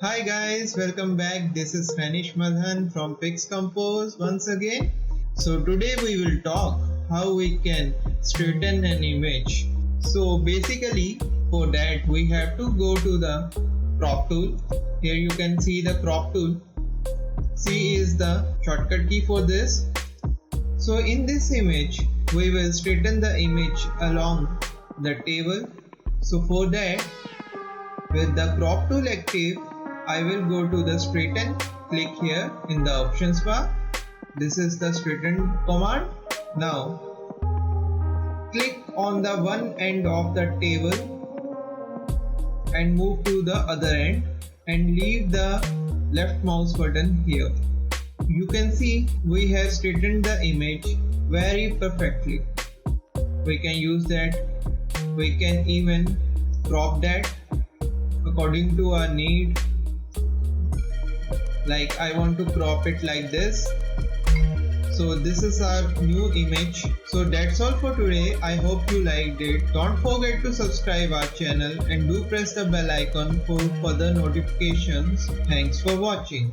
Hi guys, welcome back. This is Manish Madhan from PixCompose once again. So today we will talk how we can straighten an image. So basically for that we have to go to the crop tool. Here you can see the crop tool. C is the shortcut key for this. So in this image we will straighten the image along the table. So for that, with the crop tool active, I will go to the straighten, click here in the options bar. This is the straighten command. Now click on the one end of the table and move to the other end and leave the left mouse button here. You can see we have straightened the image very perfectly. We can use that. We can even crop that according to our need. Like I want to crop it like this. So this is our new image. So that's all for today. I hope you liked it. Don't forget to subscribe our channel and do press the bell icon for further notifications. Thanks for watching.